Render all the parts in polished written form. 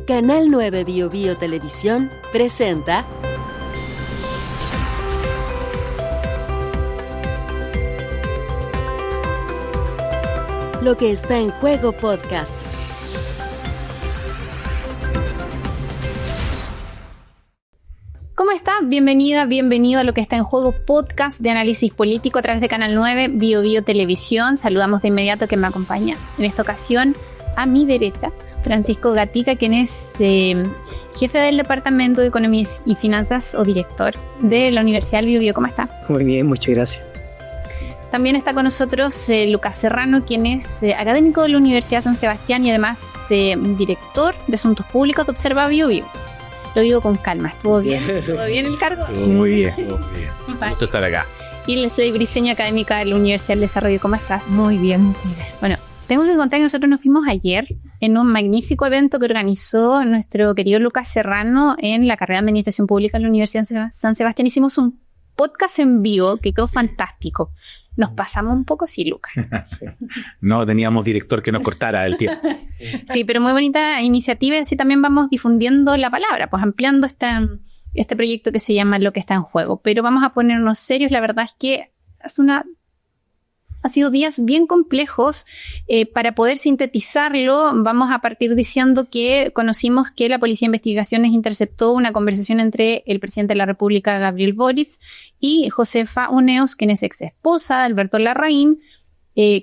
Canal 9 BioBio Televisión presenta Lo que está en juego podcast. ¿Cómo está? Bienvenida, bienvenido a Lo que está en juego podcast de análisis político a través de Canal 9 BioBio Televisión. Saludamos de inmediato que me acompaña en esta ocasión a mi derecha Francisco Gatica, quien es jefe del Departamento de Economía y Finanzas o director de la Universidad del BioBio. ¿Cómo está? Muy bien, muchas gracias. También está con nosotros Lucas Serrano, quien es académico de la Universidad San Sebastián y además director de Asuntos Públicos de Observa BioBio. Lo digo con calma, ¿estuvo bien? ¿Estuvo bien el cargo? Muy bien. Vale. Gusto estar acá. Y Leslie Briceño, académica de la Universidad del Desarrollo. ¿Cómo estás? Muy bien. Bueno, tengo que contar que nosotros nos fuimos ayer en un magnífico evento que organizó nuestro querido Lucas Serrano en la carrera de Administración Pública en la Universidad San Sebastián. Hicimos un podcast en vivo que quedó fantástico. Nos pasamos un poco, sí, Lucas. No teníamos director que nos cortara el tiempo. Sí, pero muy bonita iniciativa y así también vamos difundiendo la palabra, pues ampliando este proyecto que se llama Lo que está en juego. Pero vamos a ponernos serios, la verdad es que ha sido días bien complejos. Para poder sintetizarlo, vamos a partir diciendo que conocimos que la Policía de Investigaciones interceptó una conversación entre el presidente de la República, Gabriel Boric, y Josefa Uneos, quien es ex esposa de Alberto Larraín,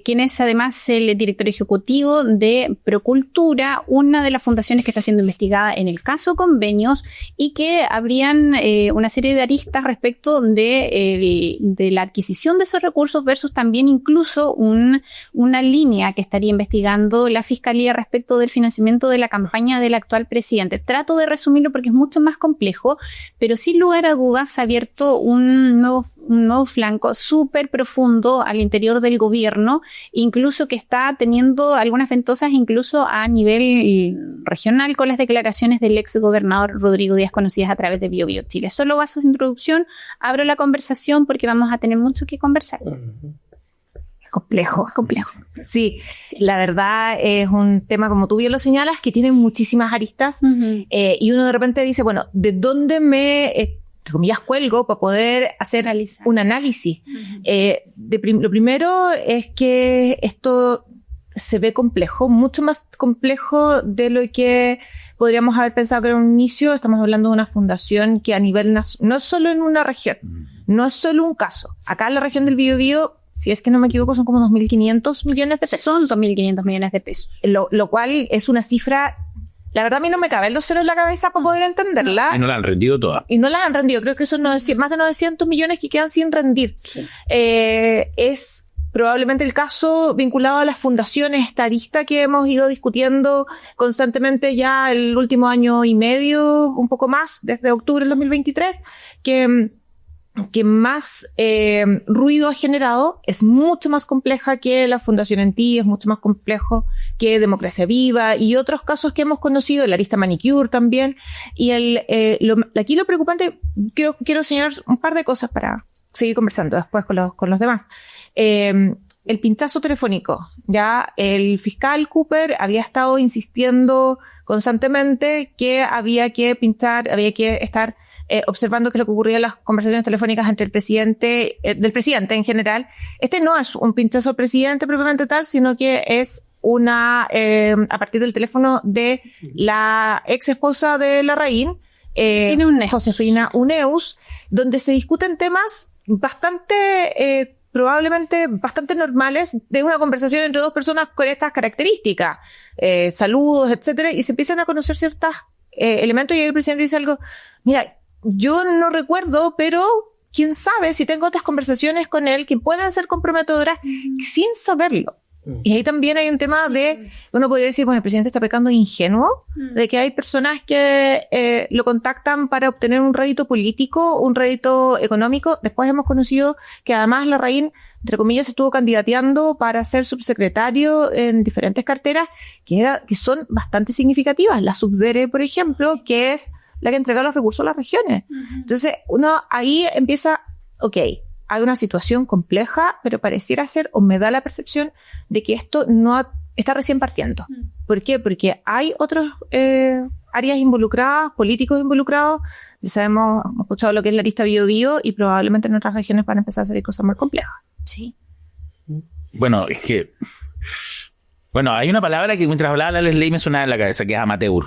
quien es además el director ejecutivo de Procultura, una de las fundaciones que está siendo investigada en el caso Convenios y que habrían una serie de aristas respecto de la adquisición de esos recursos versus también incluso una línea que estaría investigando la Fiscalía respecto del financiamiento de la campaña del actual presidente. Trato de resumirlo porque es mucho más complejo, pero sin lugar a dudas se ha abierto un nuevo flanco súper profundo al interior del gobierno, incluso que está teniendo algunas ventosas incluso a nivel regional con las declaraciones del ex gobernador Rodrigo Díaz conocidas a través de BioBio Chile. Solo a su introducción, abro la conversación porque vamos a tener mucho que conversar. Es complejo. Sí, la verdad es un tema, como tú bien lo señalas, que tiene muchísimas aristas. Y uno de repente dice, bueno, ¿de dónde me entre comillas, cuelgo para poder hacer un análisis? Lo primero es que esto se ve complejo, mucho más complejo de lo que podríamos haber pensado que era un inicio. Estamos hablando de una fundación que a nivel no es solo en una región, no es solo un caso. Acá en la región del Biobío, si es que no me equivoco, son como 2.500 millones de pesos. Son 2.500 millones de pesos. Lo cual es una cifra. La verdad a mí no me caben los ceros en la cabeza para poder entenderla. Y no la han rendido todas. Creo que son más de 900 millones que quedan sin rendir. Sí. Es probablemente el caso vinculado a las fundaciones, esta arista que hemos ido discutiendo constantemente ya el último año y medio, un poco más, desde octubre del 2023, que más ruido ha generado. Es mucho más compleja que la Fundación en Ti, es mucho más complejo que Democracia Viva y otros casos que hemos conocido, la arista Manicure también. Y aquí lo preocupante, quiero señalar un par de cosas para seguir conversando después con los demás. El pinchazo telefónico. Ya el fiscal Cooper había estado insistiendo constantemente que había que pinchar, había que estar observando qué es lo que ocurría en las conversaciones telefónicas entre el presidente, del presidente en general. Este no es un pinchazo al presidente propiamente tal, sino que es a partir del teléfono de la ex esposa de Larraín, Josefina Uneus, donde se discuten temas probablemente bastante normales de una conversación entre dos personas con estas características, saludos, etcétera, y se empiezan a conocer ciertos elementos y ahí el presidente dice algo, mira, yo no recuerdo, pero quién sabe si tengo otras conversaciones con él que puedan ser comprometedoras sin saberlo. Y ahí también hay un tema de, uno podría decir, bueno, el presidente está pecando de ingenuo, de que hay personas que lo contactan para obtener un rédito político, un rédito económico. Después hemos conocido que además Larraín, entre comillas, estuvo candidateando para ser subsecretario en diferentes carteras que son bastante significativas. La Subdere, por ejemplo, que es la que entrega los recursos a las regiones. Entonces, uno ahí empieza, hay una situación compleja, pero pareciera ser, o me da la percepción, de que esto no está recién partiendo. ¿Por qué? Porque hay áreas involucradas, políticos involucrados. Ya sabemos, hemos escuchado lo que es la lista Biobío y probablemente en otras regiones van a empezar a salir cosas más complejas. Sí. Bueno, es que... Bueno, hay una palabra que mientras hablaba la Leslie me sonaba en la cabeza, que es amateur.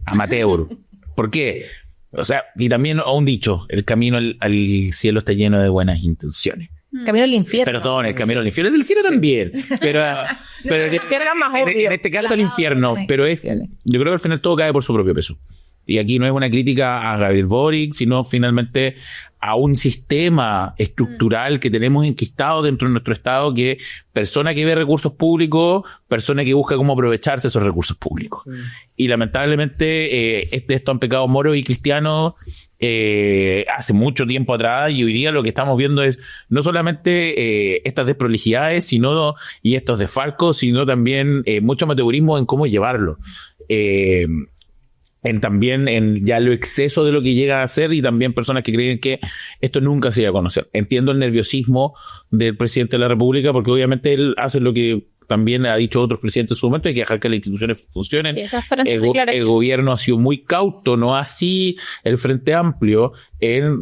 Amateur. ¿Por qué? O sea, y también un dicho, el camino al cielo está lleno de buenas intenciones. Camino al infierno. Perdón, el camino al infierno. El del cielo también. Pero en este caso el infierno. Pero es, yo creo que al final todo cae por su propio peso. Y aquí no es una crítica a Gabriel Boric, sino finalmente a un sistema estructural que tenemos enquistado dentro de nuestro Estado, que persona que ve recursos públicos, persona que busca cómo aprovecharse esos recursos públicos. Y lamentablemente esto han pecado moros y cristianos hace mucho tiempo atrás, y hoy día lo que estamos viendo es no solamente estas desprolijidades y estos desfalcos, sino también mucho amateurismo en cómo llevarlo. También en ya lo exceso de lo que llega a hacer, y también personas que creen que esto nunca se iba a conocer. Entiendo el nerviosismo del presidente de la República, porque obviamente él hace lo que también ha dicho otros presidentes en su momento, hay que dejar que las instituciones funcionen. Sí, esas fueron sus declaraciones. El gobierno ha sido muy cauto, no así el Frente Amplio, en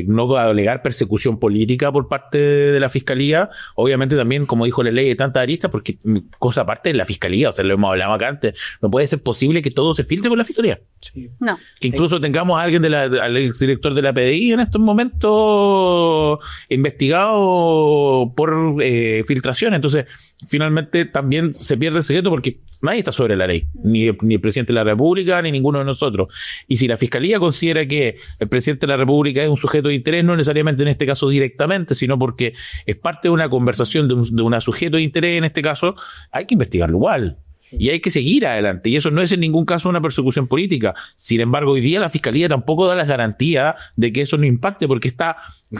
no alegar persecución política por parte de la Fiscalía. Obviamente también, como dijo la ley, de tantas aristas, porque cosa aparte de la Fiscalía, o sea, lo hemos hablado acá antes, no puede ser posible que todo se filtre por la Fiscalía. Sí. No. Que incluso tengamos a alguien al exdirector de la PDI en estos momentos investigado por filtración. Entonces, finalmente también se pierde el secreto, porque nadie está sobre la ley, ni el presidente de la República, ni ninguno de nosotros. Y si la Fiscalía considera que el presidente de la República es un sujeto de interés, no necesariamente en este caso directamente, sino porque es parte de una conversación de un sujeto de interés, en este caso, hay que investigarlo igual. Y hay que seguir adelante. Y eso no es en ningún caso una persecución política. Sin embargo, hoy día la Fiscalía tampoco da las garantías de que eso no impacte, porque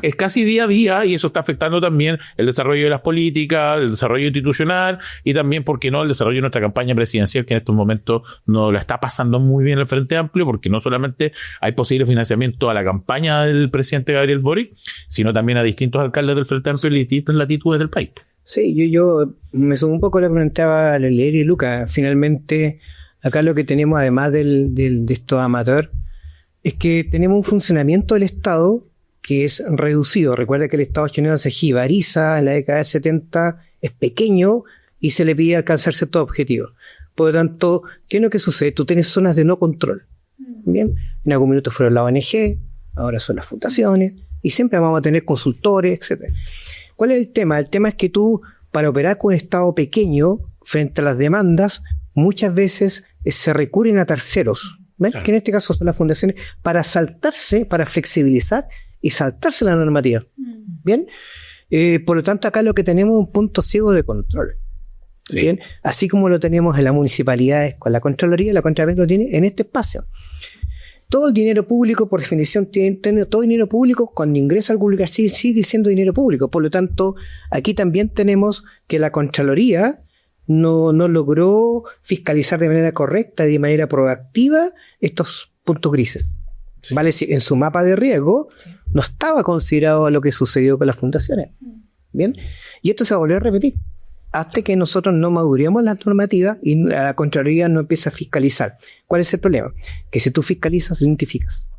es casi día a día, y eso está afectando también el desarrollo de las políticas, el desarrollo institucional, y también, ¿por qué no?, el desarrollo de nuestra campaña presidencial, que en estos momentos no la está pasando muy bien el Frente Amplio, porque no solamente hay posible financiamiento a la campaña del presidente Gabriel Boric, sino también a distintos alcaldes del Frente Amplio y distintas latitudes del país. Sí, yo me sumo un poco a lo que comentaba Lery y Lucas. Finalmente, acá lo que tenemos, además de estos amateurs, es que tenemos un funcionamiento del Estado que es reducido. Recuerda que el Estado chileno se jibariza en la década del 70, es pequeño y se le pide alcanzar ciertos objetivos. Por lo tanto, ¿qué es lo que sucede? Tú tienes zonas de no control. Bien, en algún minuto fueron la ONG, ahora son las fundaciones, y siempre vamos a tener consultores, etc. ¿Cuál es el tema? El tema es que tú, para operar con un Estado pequeño, frente a las demandas, muchas veces se recurren a terceros, ¿ven? Claro. Que en este caso son las fundaciones, para flexibilizar y saltarse la normativa. ¿Bien? Por lo tanto, acá lo que tenemos es un punto ciego de control. Sí. ¿Bien? Así como lo tenemos en las municipalidades con la Contraloría lo tiene en este espacio. Todo el dinero público, por definición, todo dinero público, cuando ingresa al público, sigue siendo dinero público. Por lo tanto, aquí también tenemos que la Contraloría no logró fiscalizar de manera correcta y de manera proactiva estos puntos grises. Sí. Vale decir, en su mapa de riesgo no estaba considerado lo que sucedió con las fundaciones. ¿Bien? Y esto se va a volver a repetir hasta que nosotros no maduremos las normativas y la Contraloría no empieza a fiscalizar. ¿Cuál es el problema? Que si tú fiscalizas, identificas.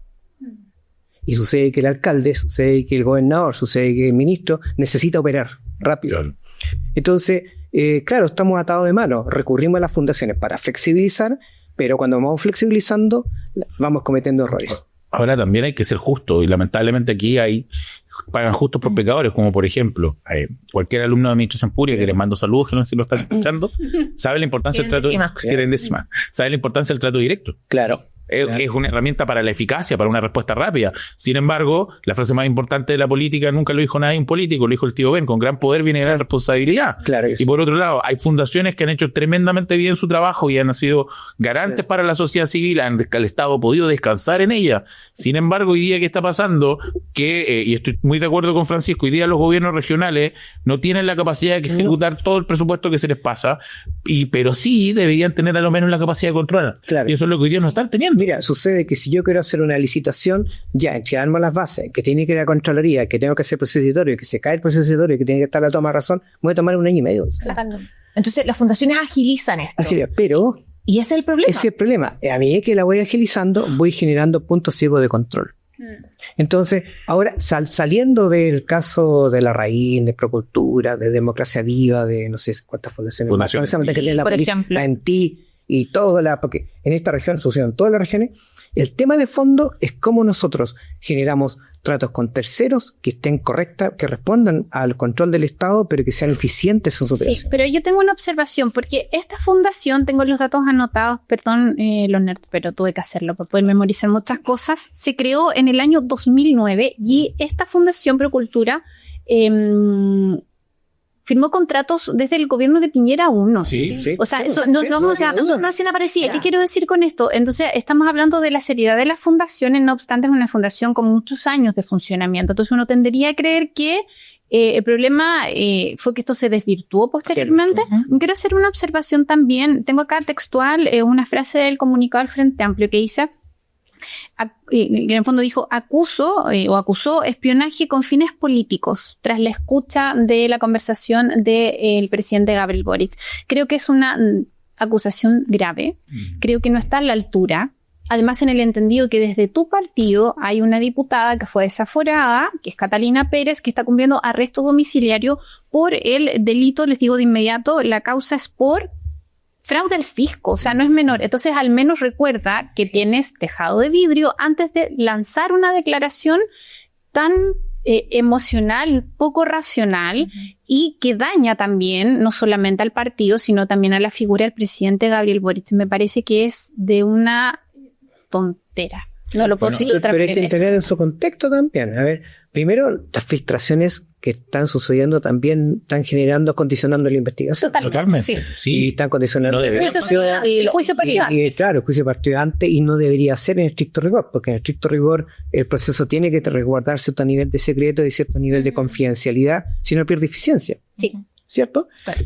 Y sucede que el alcalde, sucede que el gobernador, sucede que el ministro necesita operar rápido. Claro. Entonces, claro, estamos atados de manos. Recurrimos a las fundaciones para flexibilizar, pero cuando vamos flexibilizando, vamos cometiendo errores. Ahora también hay que ser justo, y lamentablemente aquí pagan justos por pecadores, como por ejemplo, cualquier alumno de administración pública, que les mando saludos, que no sé si lo están escuchando, sabe la importancia del trato, sabe la importancia del trato directo. Claro. Es una herramienta para la eficacia, para una respuesta rápida. Sin embargo, la frase más importante de la política nunca lo dijo nadie un político, lo dijo el tío Ben: con gran poder viene gran responsabilidad. Claro. Y por otro lado, hay fundaciones que han hecho tremendamente bien su trabajo y han sido garantes para la sociedad civil, el Estado ha podido descansar en ella. Sin embargo, hoy día, ¿qué está pasando? Que, y estoy muy de acuerdo con Francisco, hoy día los gobiernos regionales no tienen la capacidad de ejecutar todo el presupuesto que se les pasa, pero sí deberían tener a lo menos la capacidad de controlar. Claro. Y eso es lo que hoy día no están teniendo. Mira, sucede que si yo quiero hacer una licitación, ya entregamos las bases, que tiene que ir a Contraloría, que tengo que hacer procesitorio, que se cae el procesitorio, que tiene que estar la toma de razón, voy a tomar 1 año y medio. Exacto. Entonces, las fundaciones agilizan esto. Pero Y ese es el problema. Ese es el problema. A medida que la voy agilizando, voy generando puntos ciegos de control. Entonces, ahora saliendo del caso de Larraín, de Procultura, de Democracia Viva, de no sé cuántas fundaciones más, por ejemplo, la ENTI y todo, porque en esta región suceden todas las regiones. El tema de fondo es cómo nosotros generamos tratos con terceros que estén correctas, que respondan al control del Estado, pero que sean eficientes en su operación. Sí, pero yo tengo una observación, porque esta fundación, tengo los datos anotados, perdón, los nerds, pero tuve que hacerlo para poder memorizar muchas cosas, se creó en el año 2009 y esta fundación Procultura firmó contratos desde el gobierno de Piñera 1. Sí. O sea, no aparecía. ¿Qué quiero decir con esto? Entonces, estamos hablando de la seriedad de las fundaciones, no obstante, es una fundación con muchos años de funcionamiento. Entonces, uno tendería a creer que el problema fue que esto se desvirtuó posteriormente. Quiero hacer una observación también. Tengo acá textual una frase del comunicado del Frente Amplio que dice... en el fondo dijo acusó espionaje con fines políticos tras la escucha de la conversación del presidente Gabriel Boric. Creo que es una acusación grave, creo que no está a la altura, además en el entendido que desde tu partido hay una diputada que fue desaforada, que es Catalina Pérez, que está cumpliendo arresto domiciliario por el delito, les digo de inmediato, la causa es por fraude al fisco, o sea, no es menor. Entonces, al menos recuerda que tienes tejado de vidrio antes de lanzar una declaración tan emocional, poco racional y que daña también no solamente al partido, sino también a la figura del presidente Gabriel Boric. Me parece que es de una tontera. No lo puedo decir. Pero hay que entender en su contexto también. A ver, primero, las filtraciones que están sucediendo también están condicionando la investigación. Totalmente. Sí. Y están condicionando el juicio partido. Claro, el juicio partido antes y no debería ser en estricto rigor, porque en estricto rigor el proceso tiene que resguardar cierto nivel de secreto y cierto nivel de confidencialidad, si no pierde eficiencia. Sí. ¿Cierto? Claro.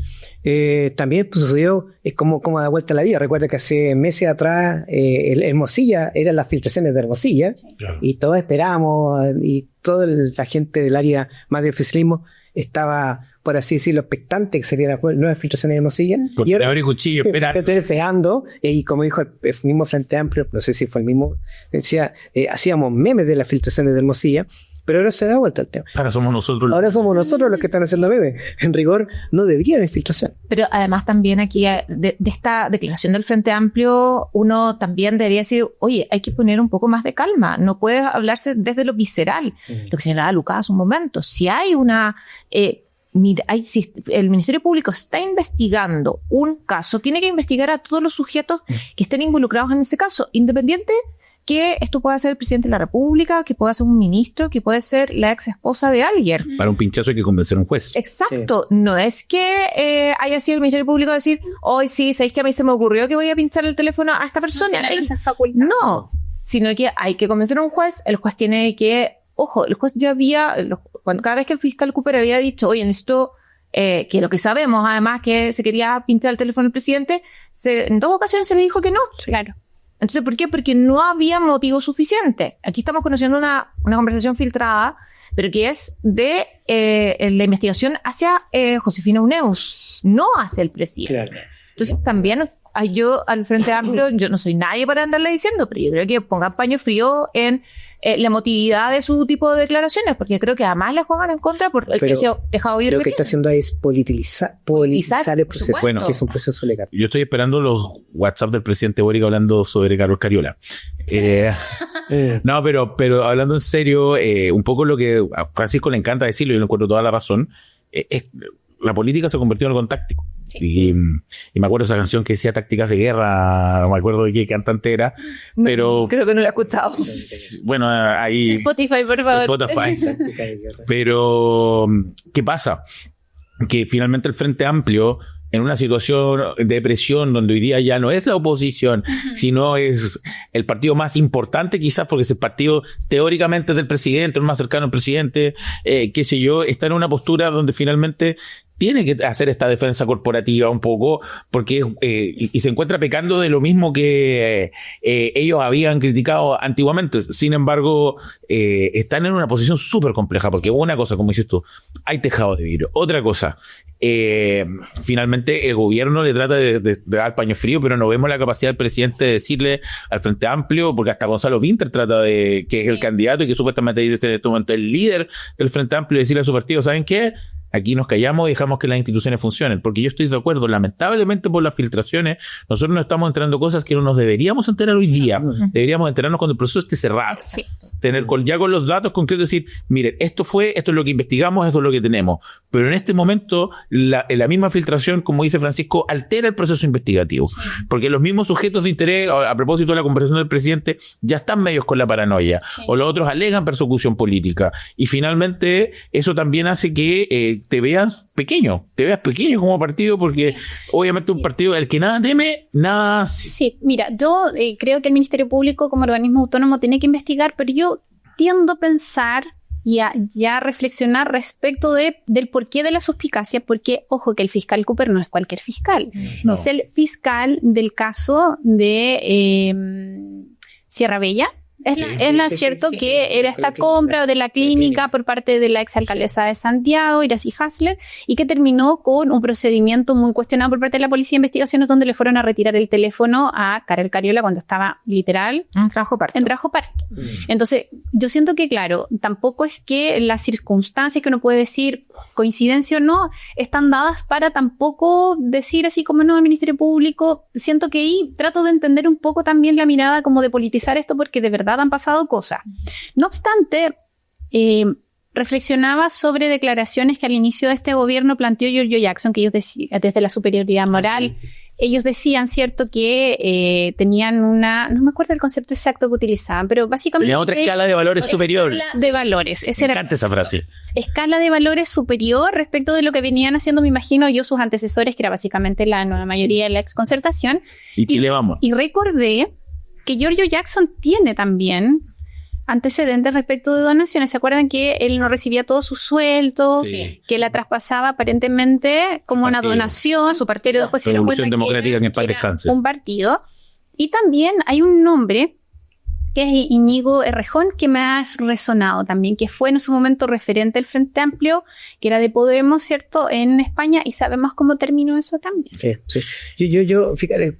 También sucedió, es como da vuelta la vida. Recuerda que hace meses atrás Hermosilla, eran las filtraciones de Hermosilla, claro. Y todos esperábamos, y toda la gente del área más de oficialismo estaba, por así decirlo, expectante que serían las nuevas filtraciones de Hermosilla. Con tenedor y cuchillo, esperar. Deseando, y como dijo el mismo Frente Amplio, no sé si fue el mismo, decía, hacíamos memes de las filtraciones de Hermosilla. Pero ahora se da vuelta el tema. Ahora somos nosotros los que están haciendo memes. En rigor, no debería haber filtración. Pero además también aquí de esta declaración del Frente Amplio, uno también debería decir, oye, hay que poner un poco más de calma. No puede hablarse desde lo visceral. Lo que señalaba Lucas hace un momento. Si hay una... si el Ministerio Público está investigando un caso, tiene que investigar a todos los sujetos que estén involucrados en ese caso, independiente que esto pueda ser el presidente de la República, que pueda ser un ministro, que puede ser la ex esposa de alguien. Para un pinchazo hay que convencer a un juez. Exacto. Sí. No es que haya sido el Ministerio Público a decir, hoy sí, ¿sabéis que a mí se me ocurrió que voy a pinchar el teléfono a esta persona? No, sino que hay que convencer a un juez. El juez tiene que... Ojo, el juez ya había... cada vez que el fiscal Cooper había dicho, oye, necesito... que lo que sabemos, además, que se quería pinchar el teléfono del presidente, en 2 ocasiones se le dijo que no. Claro. Entonces, ¿por qué? Porque no había motivo suficiente. Aquí estamos conociendo una conversación filtrada, pero que es de la investigación hacia Josefina Uneus, no hacia el presidente. Claro. Entonces, también yo al Frente Amplio, yo no soy nadie para andarle diciendo, pero yo creo que pongan paño frío en la emotividad de su tipo de declaraciones, porque creo que además le juegan en contra por el que se ha dejado ir. Lo que está haciendo es politizar el proceso, bueno, que es un proceso legal. Yo estoy esperando los WhatsApp del presidente Boric hablando sobre Carlos Cariola. No, pero hablando en serio, un poco lo que a Francisco le encanta decirlo, y yo le encuentro toda la razón, es la política se ha convertido en algo táctico. Sí. Y me acuerdo esa canción que decía tácticas de guerra, no me acuerdo de qué cantante era, pero... Creo que no la he escuchado. Bueno, ahí... Spotify, por favor. Pero, ¿qué pasa? Que finalmente el Frente Amplio, en una situación de presión donde hoy día ya no es la oposición, sino es el partido más importante quizás, porque es el partido teóricamente del presidente, el más cercano al presidente, qué sé yo, está en una postura donde finalmente tiene que hacer esta defensa corporativa un poco, porque y se encuentra pecando de lo mismo que ellos habían criticado antiguamente. Sin embargo, están en una posición súper compleja, porque una cosa, como dices tú, hay tejado de vidrio. Otra cosa, finalmente el gobierno le trata de dar paño frío, pero no vemos la capacidad del presidente de decirle al Frente Amplio, porque hasta Gonzalo Vinter trata de, que es el candidato y que supuestamente dice ser en este momento el líder del Frente Amplio, decirle a su partido, ¿saben qué? Aquí nos callamos y dejamos que las instituciones funcionen, porque yo estoy de acuerdo, lamentablemente por las filtraciones, nosotros nos estamos enterando cosas que no nos deberíamos enterar hoy día, deberíamos enterarnos cuando el proceso esté cerrado, tener ya con los datos concretos, decir, miren, esto es lo que investigamos, esto es lo que tenemos, pero en este momento la misma filtración, como dice Francisco, altera el proceso investigativo, porque los mismos sujetos de interés, a propósito de la conversación del presidente, ya están medios con la paranoia, o los otros alegan persecución política, y finalmente eso también hace que te veas pequeño como partido, porque obviamente un partido al que nada teme, nada... Sí, mira, yo creo que el Ministerio Público como organismo autónomo tiene que investigar, pero yo tiendo a pensar y a reflexionar respecto del porqué de la suspicacia, porque, ojo, que el fiscal Cooper no es cualquier fiscal, No. es el fiscal del caso de Sierra Bella. Es cierto que era esta compra de la clínica por parte de la exalcaldesa de Santiago, Iracy Hasler, y que terminó con un procedimiento muy cuestionado por parte de la Policía de Investigaciones, donde le fueron a retirar el teléfono a Karel Cariola cuando estaba literal En trabajo parque. Entonces, yo siento que, claro, tampoco es que las circunstancias que uno puede decir, coincidencia o no, están dadas para tampoco decir así como no, el Ministerio Público. Siento que ahí trato de entender un poco también la mirada como de politizar esto, porque de verdad han pasado cosas. No obstante, reflexionaba sobre declaraciones que al inicio de este gobierno planteó Giorgio Jackson, que ellos decían, desde la superioridad moral, ellos decían, cierto, que tenían no me acuerdo el concepto exacto que utilizaban, pero básicamente... Tenían otra escala de valores superior. Escala de valores. Me encanta esa frase. Escala de valores superior respecto de lo que venían haciendo, me imagino yo, sus antecesores, que era básicamente la nueva mayoría de la exconcertación. Y Chile vamos. Y recordé que Giorgio Jackson tiene también antecedentes respecto de donaciones. ¿Se acuerdan que él no recibía todo su sueldo? Sí. Que la traspasaba aparentemente como una donación, su partido, pero después se dio cuenta Revolución Democrática, que en paz era descanse. un partido. Y también hay un nombre que es Íñigo Errejón, que me ha resonado también, que fue en su momento referente del Frente Amplio, que era de Podemos, ¿cierto?, en España, y sabemos cómo terminó eso también. Sí. Yo fíjate,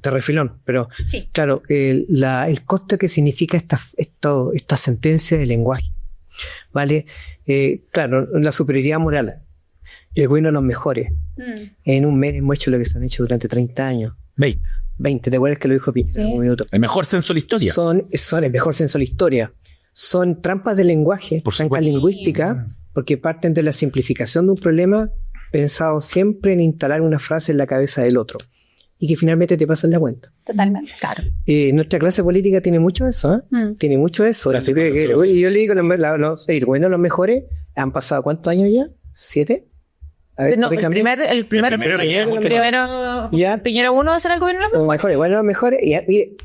te refilón, pero Sí. claro, el coste que significa esta sentencia de lenguaje, ¿vale? Claro, la superioridad moral, el gobierno de los mejores. En un mes hemos hecho lo que se han hecho durante 30 años. 20, ¿te acuerdas que lo dijo Pinto? Un minuto. El mejor censo de la historia. Son el mejor censo de la historia. Son trampas de lenguaje, Por trampas supuesto. lingüísticas, porque parten de la simplificación de un problema pensado siempre en instalar una frase en la cabeza del otro y que finalmente te pasan la cuenta. Totalmente. Claro. Nuestra clase política tiene mucho de eso, ¿eh? Tiene mucho de eso. Gracias, Oye, yo le digo, bueno, los mejores han pasado ¿cuántos años ya? ¿7? A ver, No, el corríjame. primero Ya. Piñera 1 es en el gobierno. Los mejores, bueno, los mejores. Y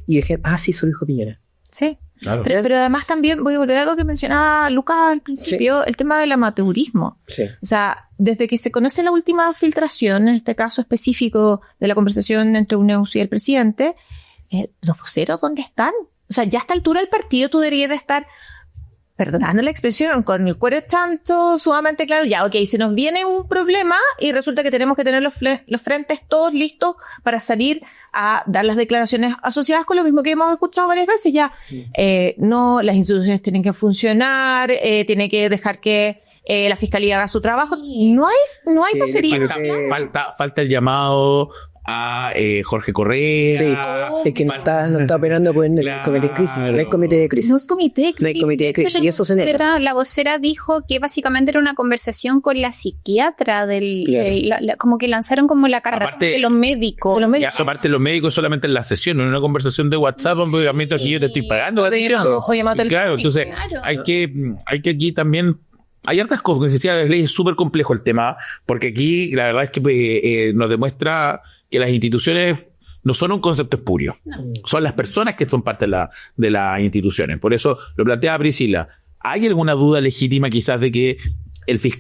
dije, sí, eso lo dijo Piñera. Sí. Claro. Pero además también voy a volver a algo que mencionaba Lucas al principio, el tema del amateurismo. Sí. O sea, desde que se conoce la última filtración, en este caso específico de la conversación entre UNEUS y el presidente, ¿los voceros dónde están? O sea, ya a esta altura del partido tú deberías de estar, perdonando la expresión, con el cuero tanto sumamente claro, ya, ok, se nos viene un problema y resulta que tenemos que tener los frentes todos listos para salir a dar las declaraciones asociadas con lo mismo que hemos escuchado varias veces ya. No, las instituciones tienen que funcionar, tiene que dejar que la fiscalía haga su trabajo. No hay Sí, vocería. Falta el llamado a Jorge Correa. Es que no está operando por el comité de crisis. No hay comité de crisis. No es comité de No hay comité de crisis. Y eso se nota. La vocera dijo que básicamente era una conversación con la psiquiatra como que lanzaron como la carta Aparte- de los médicos. Y aparte los médicos solamente en la sesión, no en una conversación de WhatsApp, obviamente aquí yo te estoy pagando. Oye, llamado Y claro, entonces Claro. hay que aquí también hay hartas cosas, como decía la ley, es súper complejo el tema, porque aquí la verdad es que nos demuestra que las instituciones no son un concepto espurio, son las personas que son parte de las instituciones. Por eso lo planteaba Priscila. ¿Hay alguna duda legítima quizás de que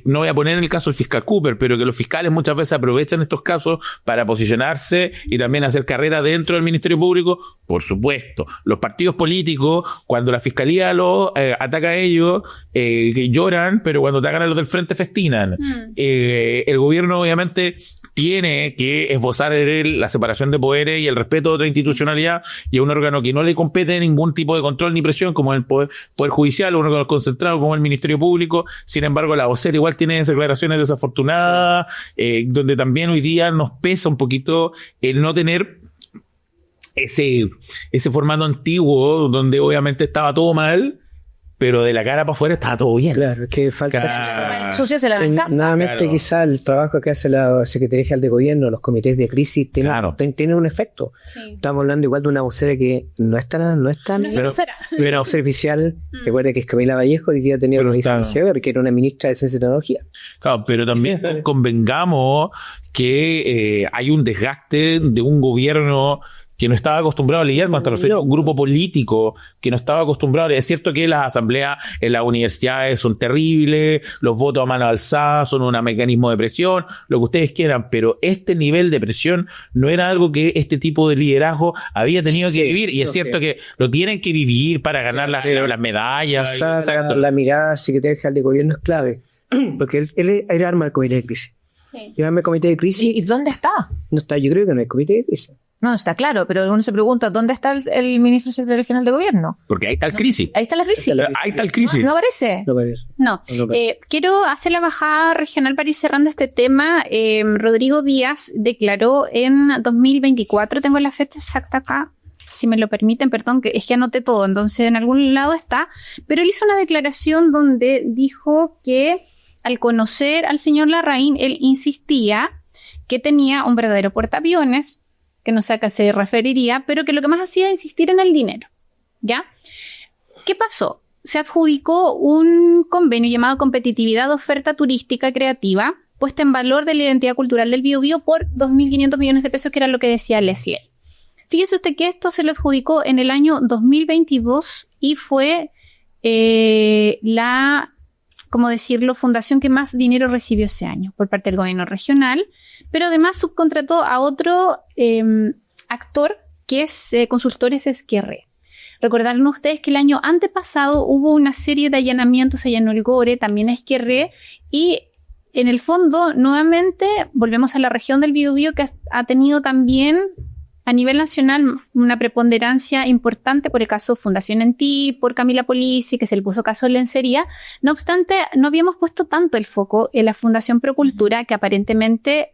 no voy a poner en el caso el fiscal Cooper, pero que los fiscales muchas veces aprovechan estos casos para posicionarse y también hacer carrera dentro del Ministerio Público, por supuesto. Los partidos políticos, cuando la fiscalía los ataca a ellos, que lloran, pero cuando atacan a los del frente festinan. El gobierno obviamente tiene que esbozar la separación de poderes y el respeto a otra institucionalidad y a un órgano que no le compete ningún tipo de control ni presión, como el poder judicial, un órgano concentrado como el Ministerio Público. Sin embargo, la vocera igual tiene declaraciones desafortunadas, donde también hoy día nos pesa un poquito el no tener ese formato antiguo, donde obviamente estaba todo mal, pero de la cara para afuera estaba todo bien. Claro, es que falta... Ensuciarse la casa. Nuevamente, Claro. quizá el trabajo que hace la Secretaría General de Gobierno, los comités de crisis, tiene un efecto. Sí. Estamos hablando igual de una vocera que no es tan No es la pero tercera. una vocera oficial. Recuerde que es Camila Vallejo, hoy día tenía Pero una está- licencia, que era una ministra de Ciencia y Tecnología. Claro, pero también convengamos que hay un desgaste de un gobierno que no estaba acostumbrado a lidiar con esta refiero, un grupo político que no estaba acostumbrado. Es cierto que las asambleas en las universidades son terribles, los votos a mano alzada son un mecanismo de presión, lo que ustedes quieran, pero este nivel de presión no era algo que este tipo de liderazgo había tenido que vivir, y es cierto que lo tienen que vivir para ganar las medallas. Quizá la mirada Secretaría General de Gobierno es clave, porque él era arma del comité de crisis. Sí. Y arma el comité de crisis, ¿Y dónde está? no está, yo creo que no hay comité de crisis. No, está claro, pero uno se pregunta, ¿dónde está el ministro secretario general de gobierno? Porque ahí está el crisis. Ahí está la crisis. Ahí está el crisis. ¿No aparece? No parece. No, No, quiero hacer la bajada regional para ir cerrando este tema. Rodrigo Díaz declaró en 2024, tengo la fecha exacta acá, si me lo permiten, perdón, que es que anoté todo, entonces en algún lado está, pero él hizo una declaración donde dijo que al conocer al señor Larraín, él insistía que tenía un verdadero portaaviones, que no sé a qué se referiría, pero que lo que más hacía era insistir en el dinero, ¿ya? ¿Qué pasó? Se adjudicó un convenio llamado Competitividad de Oferta Turística Creativa, puesta en valor de la identidad cultural del Biobío por 2.500 millones de pesos, que era lo que decía Leslie. Fíjese usted que esto se lo adjudicó en el año 2022 y fue la, ¿cómo decirlo?, fundación que más dinero recibió ese año por parte del gobierno regional, pero además subcontrató a otro actor que es Consultores Esquerré. Recordarán ustedes que el año antepasado hubo una serie de allanamientos allá en Olgore, también a Esquerré, y en el fondo, nuevamente, volvemos a la región del Biobío, que ha tenido también a nivel nacional una preponderancia importante por el caso Fundación En Ti, por Camila Polisi, que se le puso caso de lencería. No obstante, no habíamos puesto tanto el foco en la Fundación Procultura, que aparentemente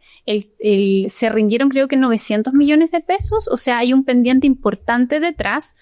se rindieron creo que 900 millones de pesos, o sea, hay un pendiente importante detrás.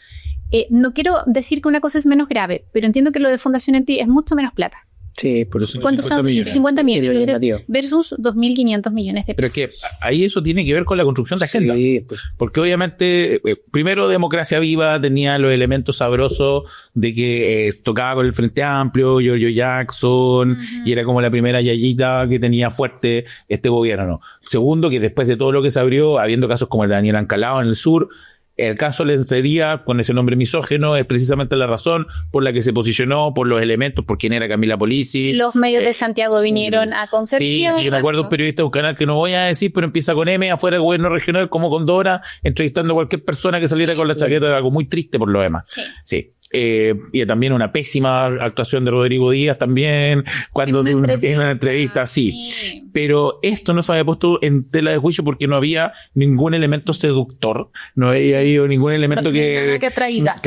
No quiero decir que una cosa es menos grave, pero entiendo que lo de Fundación En Ti es mucho menos plata. Sí, por eso. ¿Cuántos son? 50 millones Representativo. versus 2.500 millones de Pero pesos. es que ahí eso tiene que ver con la construcción de agenda. Sí, pues. Porque obviamente, primero Democracia Viva tenía los elementos sabrosos de que tocaba con el Frente Amplio, Giorgio Jackson, y era como la primera yayita que tenía fuerte este gobierno. Segundo, que después de todo lo que se abrió, habiendo casos como el de Daniel Ancalao en el sur, el caso Lencería, con ese nombre misógeno, es precisamente la razón por la que se posicionó, por los elementos, por quién era Camila Polisi. Los medios de Santiago vinieron a Concepción. Sí, yo me acuerdo un periodista de un canal que no voy a decir, pero empieza con M, afuera del gobierno regional, como con Dora, entrevistando a cualquier persona que saliera con la chaqueta, algo muy triste por lo demás. Sí. Sí. Y también una pésima actuación de Rodrigo Díaz también, cuando en una entrevista, sí. Pero esto no se había puesto en tela de juicio porque no había ningún elemento seductor, no había habido ningún elemento que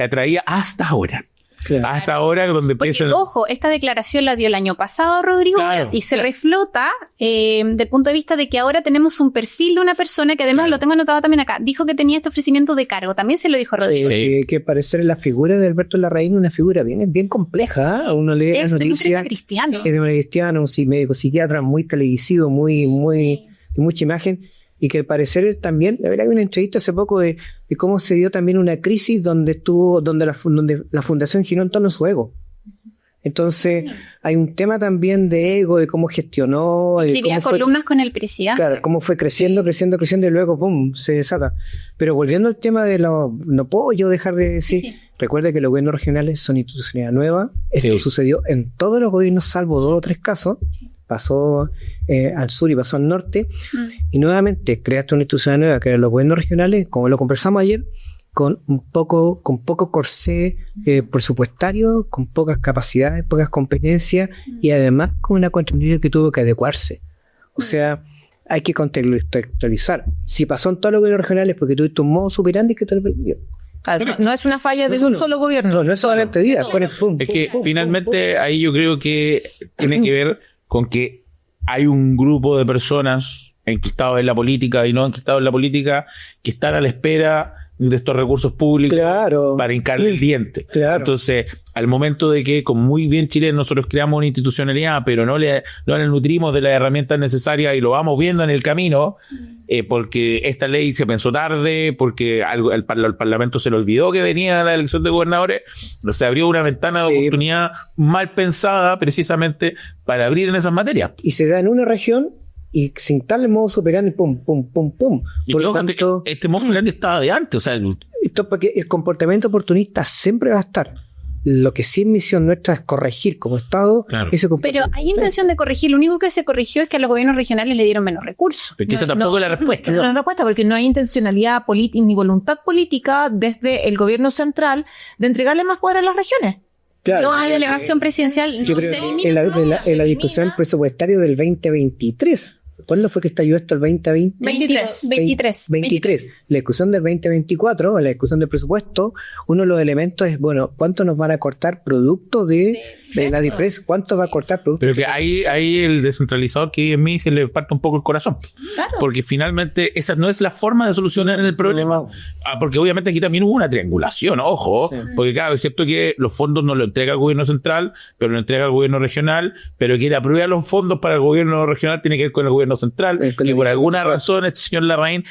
atraía hasta ahora. Claro. Hasta ahora, donde Porque, empiezan... ojo, esta declaración la dio el año pasado Rodrigo Claro, Díaz y se reflota del punto de vista de que ahora tenemos un perfil de una persona que además lo tengo anotado también acá. Dijo que tenía este ofrecimiento de cargo. También se lo dijo Rodrigo. Sí, que parecer la figura de Alberto Larraín una figura bien compleja. ¿Eh? Uno lee las Es noticias. cristiano. Es de cristiano, un médico psiquiatra muy televisivo, muy de mucha imagen. Y que al parecer también, la verdad, hay una entrevista hace poco de cómo se dio también una crisis donde la Fundación giró en torno a su ego. Entonces, hay un tema también de ego, de cómo gestionó. De Escribía cómo fue, columnas con el presidente. claro, cómo fue creciendo y luego, ¡pum!, se desata. Pero volviendo al tema de no puedo yo dejar de decir, Sí. recuerde que los gobiernos regionales son institucionalidad nueva. Esto sucedió en todos los gobiernos, salvo 2 o 3 casos. Pasó al sur y pasó al norte. Y nuevamente creaste una institución nueva, que eran los gobiernos regionales, como lo conversamos ayer, con poco corsé presupuestario, con pocas capacidades, pocas competencias y además con una continuidad que tuvo que adecuarse. O sea, hay que contextualizar. Si pasó en todos los gobiernos regionales porque tuviste un modo superandi que te lo permitió. Claro, no es una falla de un solo gobierno. No es solamente días. Es que finalmente ahí yo creo que tiene que ver con que hay un grupo de personas enquistados en la política y no enquistados en la política que están a la espera de estos recursos públicos para hincarle el diente. Claro. Entonces, al momento de que, como muy bien chilenos, nosotros creamos una institucionalidad, pero no le nutrimos de las herramientas necesarias y lo vamos viendo en el camino, porque esta ley se pensó tarde, porque al Parlamento se le olvidó que venía la elección de gobernadores, se abrió una ventana de oportunidad mal pensada precisamente para abrir en esas materias. Y se da en una región y sin tal modo superando, pum, pum, pum, pum. Y Por lo tanto, este modo grande estaba de antes, o sea, esto porque el comportamiento oportunista siempre va a estar. Lo que sí es misión nuestra es corregir como Estado ese Pero comportamiento. hay intención de corregir. Lo único que se corrigió es que a los gobiernos regionales le dieron menos recursos. porque esa tampoco es la respuesta. No es la respuesta, porque no hay intencionalidad política ni voluntad política desde el gobierno central de entregarle más poder a las regiones. Claro. No hay delegación presidencial. Yo no creo se que elimina, en la discusión presupuestaria del 2023. ¿Cuándo fue que estalló esto el 2020? 23. La discusión del 2024, la discusión del presupuesto, uno de los elementos es, bueno, ¿cuánto nos van a cortar producto de la DIPRES? ¿Cuánto va a cortar producto? Pero que ahí el descentralizador que hay en mí se le parte un poco el corazón. Claro. Porque finalmente esa no es la forma de solucionar el problema. Porque obviamente aquí también hubo una triangulación, ojo. Porque claro, es cierto que los fondos no lo entrega el gobierno central, pero lo entrega el gobierno regional, pero quien aprueba los fondos para el gobierno regional tiene que ver con el gobierno central. Y por alguna razón este señor Larraín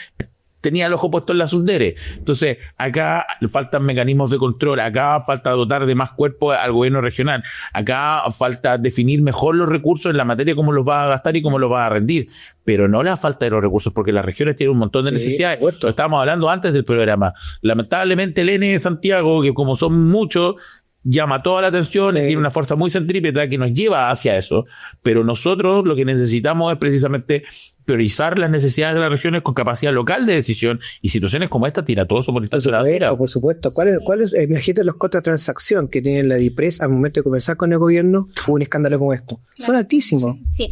tenía el ojo puesto en la Sundere. Entonces, acá faltan mecanismos de control, acá falta dotar de más cuerpo al gobierno regional, acá falta definir mejor los recursos en la materia, cómo los va a gastar y cómo los va a rendir, pero no la falta de los recursos, porque las regiones tienen un montón de necesidades. Lo estábamos hablando antes del programa. Lamentablemente el N de Santiago, que como son muchos, llama toda la atención, tiene una fuerza muy centrípeta que nos lleva hacia eso, pero nosotros lo que necesitamos es precisamente priorizar las necesidades de las regiones con capacidad local de decisión, y situaciones como esta tira todo eso por instancia de la Por supuesto. ¿Cuáles imagínate los costos de transacción que tiene la DIPRES al momento de conversar con el gobierno un escándalo como esto? Claro. Son altísimos. Sí.